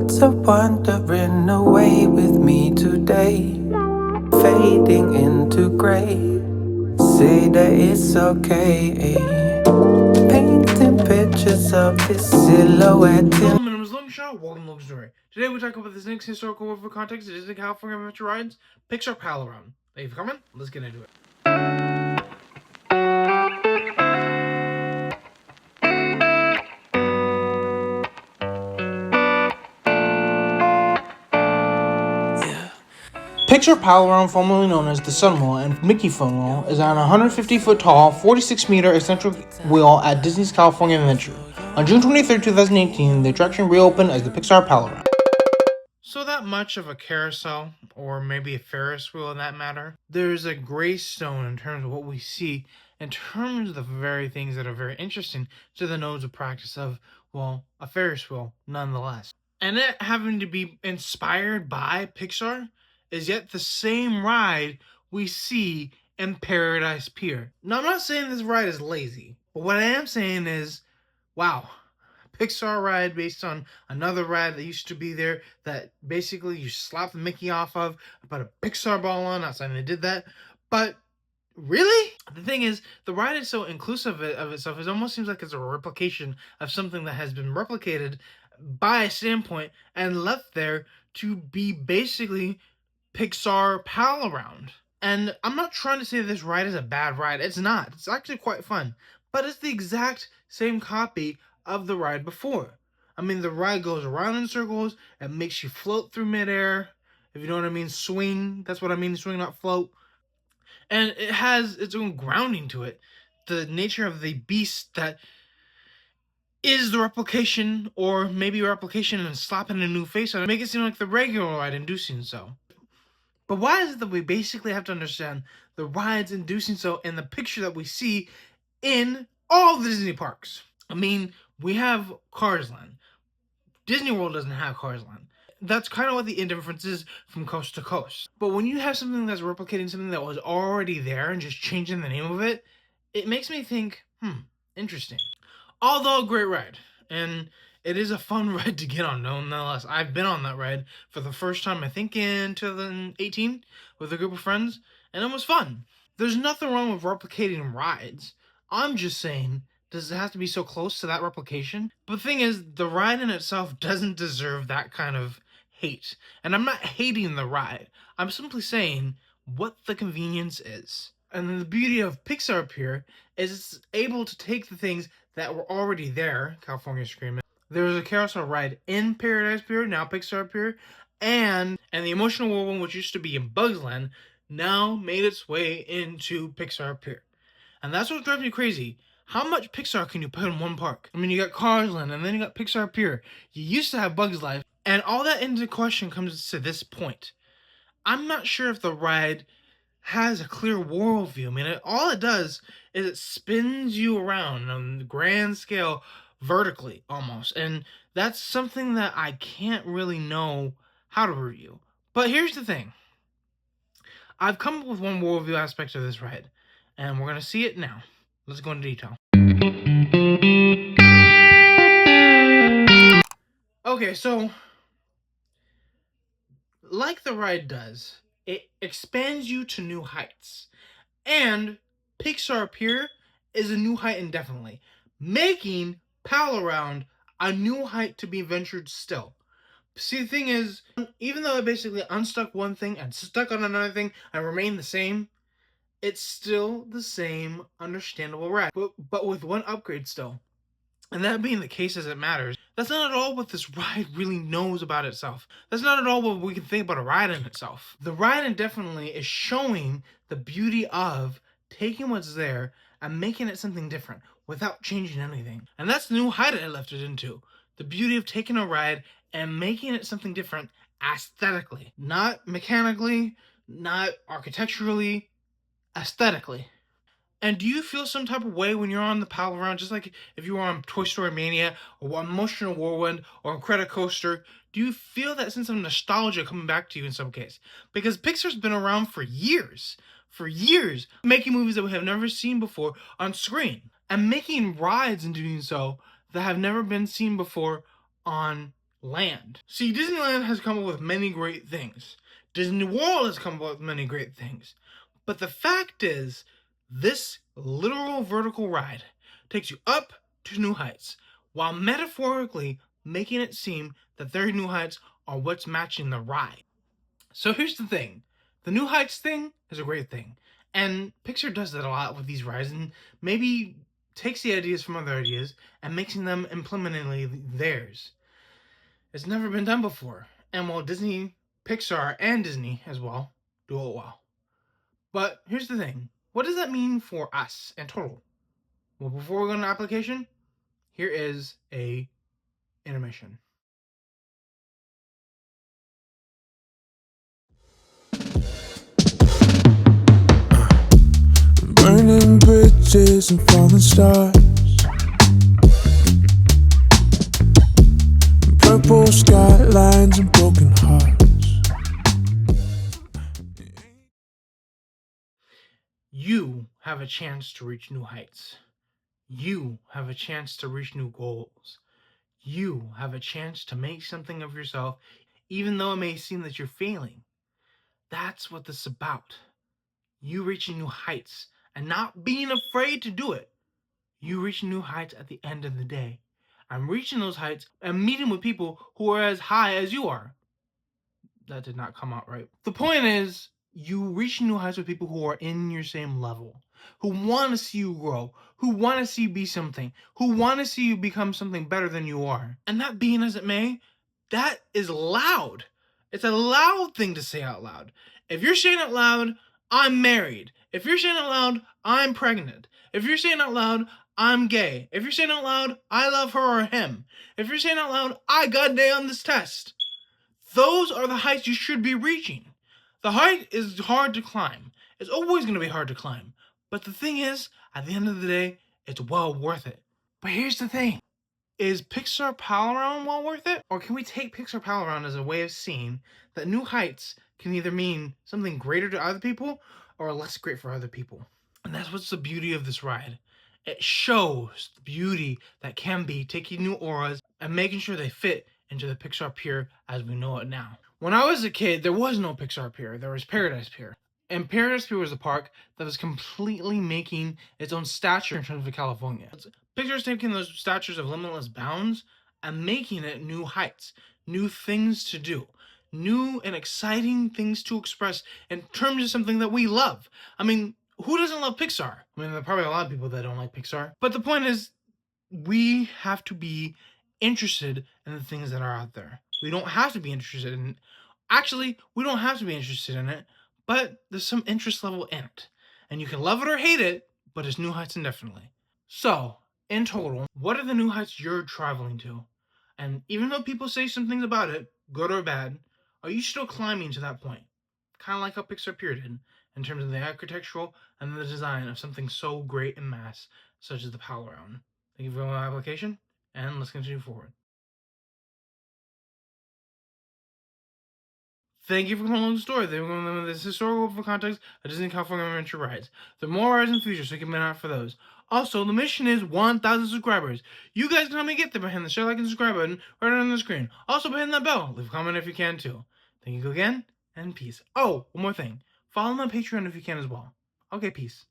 Thoughts are wandering away with me today, fading into gray. Say that it's okay. Painting pictures of this silhouette. Hello, my name is Long Shaw. Welcome to Logan's Story. Today we talk about this next historical work for context. It is the California Adventure Rides Pixar Pal Around. Thank you for coming. Let's get into it. Pixar Pal Around, formerly known as the Sunwheel and Mickey Funwheel, is on a 150-foot tall, 46-meter eccentric wheel at Disney's California Adventure. On June 23, 2018, the attraction reopened as the Pixar Pal Around. So that much of a carousel, or maybe a Ferris wheel in that matter, there's a gray stone in terms of what we see, in terms of the very things that are very interesting to the nodes of practice of, well, a Ferris wheel, nonetheless. And it having to be inspired by Pixar is yet the same ride we see in Paradise Pier. Now, I'm not saying this ride is lazy, but what I am saying is, wow, Pixar ride based on another ride that used to be there that basically you slap the Mickey off of, put a Pixar ball on. Not saying they did that, but really, the thing is, the ride is so inclusive of itself. It almost seems like it's a replication of something that has been replicated by a standpoint and left there to be basically Pixar Pal Around. And I'm not trying to say this ride is a bad ride. It's not. It's actually quite fun. But it's the exact same copy of the ride before. I mean, the ride goes around in circles and makes you float through midair. If you know what I mean, swing. That's what I mean, swing, not float. And it has its own grounding to it. The nature of the beast that is the replication, or maybe a replication and slapping a new face on it, make it seem like the regular ride inducing so. But why is it that we basically have to understand the rides inducing so in the picture that we see in all the Disney parks? I mean, we have Cars Land. Disney World doesn't have Cars Land. That's kind of what the indifference is from coast to coast. But when you have something that's replicating something that was already there and just changing the name of it, it makes me think, interesting. Although a great ride. And it is a fun ride to get on, nonetheless. I've been on that ride for the first time, I think in 2018, with a group of friends, and it was fun. There's nothing wrong with replicating rides. I'm just saying, does it have to be so close to that replication? But the thing is, the ride in itself doesn't deserve that kind of hate. And I'm not hating the ride. I'm simply saying what the convenience is. And the beauty of Pixar Pier is it's able to take the things that were already there, California Screaming. There was a carousel ride in Paradise Pier, now Pixar Pier, and the emotional whirlwind, which used to be in Bugs Land, now made its way into Pixar Pier. And that's what drives me crazy. How much Pixar can you put in one park? I mean, you got Cars Land, and then you got Pixar Pier. You used to have Bugs Life, and all that into question comes to this point. I'm not sure if the ride has a clear worldview. I mean, all it does is it spins you around on the grand scale, vertically almost, and that's something that I can't really know how to review. But here's the thing. I've come up with one worldview aspect of this ride, and we're going to see it now. Let's go into detail. Okay, so like the ride does, it expands you to new heights. And Pixar Pier is a new height indefinitely, making Pal Around a new height to be ventured still. See, the thing is, even though it basically unstuck one thing and stuck on another thing and remained the same, it's still the same understandable ride, but with one upgrade still. And that being the case as it matters, that's not at all what this ride really knows about itself. That's not at all what we can think about a ride in itself. The ride indefinitely is showing the beauty of taking what's there and making it something different without changing anything. And that's the new height it lifted into. The beauty of taking a ride and making it something different aesthetically. Not mechanically, not architecturally, aesthetically. And do you feel some type of way when you're on the Pal Around, just like if you were on Toy Story Mania or Emotional Whirlwind or Incredicoaster? Do you feel that sense of nostalgia coming back to you in some case? Because Pixar's been around for years, making movies that we have never seen before on screen, and making rides and doing so that have never been seen before on Disneyland. See, Disneyland has come up with many great things. Disney World has come up with many great things. But the fact is, this literal vertical ride takes you up to new heights, while metaphorically making it seem that their new heights are what's matching the ride. So here's the thing. The new heights thing is a great thing. And Pixar does that a lot with these rides and maybe takes the ideas from other ideas and making them implementally theirs. It's never been done before. And while Disney, Pixar, and Disney as well do it well. But here's the thing. What does that mean for us in total? Well, before we go into application, here is a intermission. Burning bridges and falling stars, purple skylines and broken hearts. You have a chance to reach new heights. You have a chance to reach new goals. You have a chance to make something of yourself, even though it may seem that you're failing. That's what this is about. You reaching new heights and not being afraid to do it. You reaching new heights at the end of the day. I'm reaching those heights and meeting with people who are as high as you are. That did not come out right. The point is, you reach new heights with people who are in your same level, who want to see you grow, who want to see you be something, who want to see you become something better than you are. And that being as it may, that is loud. It's a loud thing to say out loud. If you're saying out loud, I'm married. If you're saying out loud, I'm pregnant. If you're saying out loud, I'm gay. If you're saying out loud, I love her or him. If you're saying out loud, I got an A on this test. Those are the heights you should be reaching. The height is hard to climb. It's always going to be hard to climb. But the thing is, at the end of the day, it's well worth it. But here's the thing. Is Pixar Pal Around well worth it? Or can we take Pixar Pal Around as a way of seeing that new heights can either mean something greater to other people or less great for other people? And that's what's the beauty of this ride. It shows the beauty that can be taking new auras and making sure they fit into the Pixar Pier as we know it now. When I was a kid, there was no Pixar Pier. There was Paradise Pier. And Paradise Pier was a park that was completely making its own stature in terms of California. Pixar's taking those statures of limitless bounds and making it new heights, new things to do, new and exciting things to express in terms of something that we love. I mean, who doesn't love Pixar? I mean, there are probably a lot of people that don't like Pixar. But the point is, we have to be interested in the things that are out there. We don't have to be interested in. Actually, we don't have to be interested in it, but there's some interest level in it. And you can love it or hate it, but it's new heights indefinitely. So, in total, what are the new heights you're traveling to? And even though people say some things about it, good or bad, are you still climbing to that point? Kind of like how Pixar Pier did, in terms of the architectural and the design of something so great and mass, such as the Pal Around. Thank you for my application, and let's continue forward. Thank you for coming along the story. They were going to this historical for context of Disney California Adventure rides. There are more rides in the future, so keep an eye out for those. Also, the mission is 1,000 subscribers. You guys can help me get there by hitting the share, like, and subscribe button right on the screen. Also, by hitting that bell. Leave a comment if you can, too. Thank you again, and peace. Oh, one more thing. Follow my Patreon if you can as well. Okay, peace.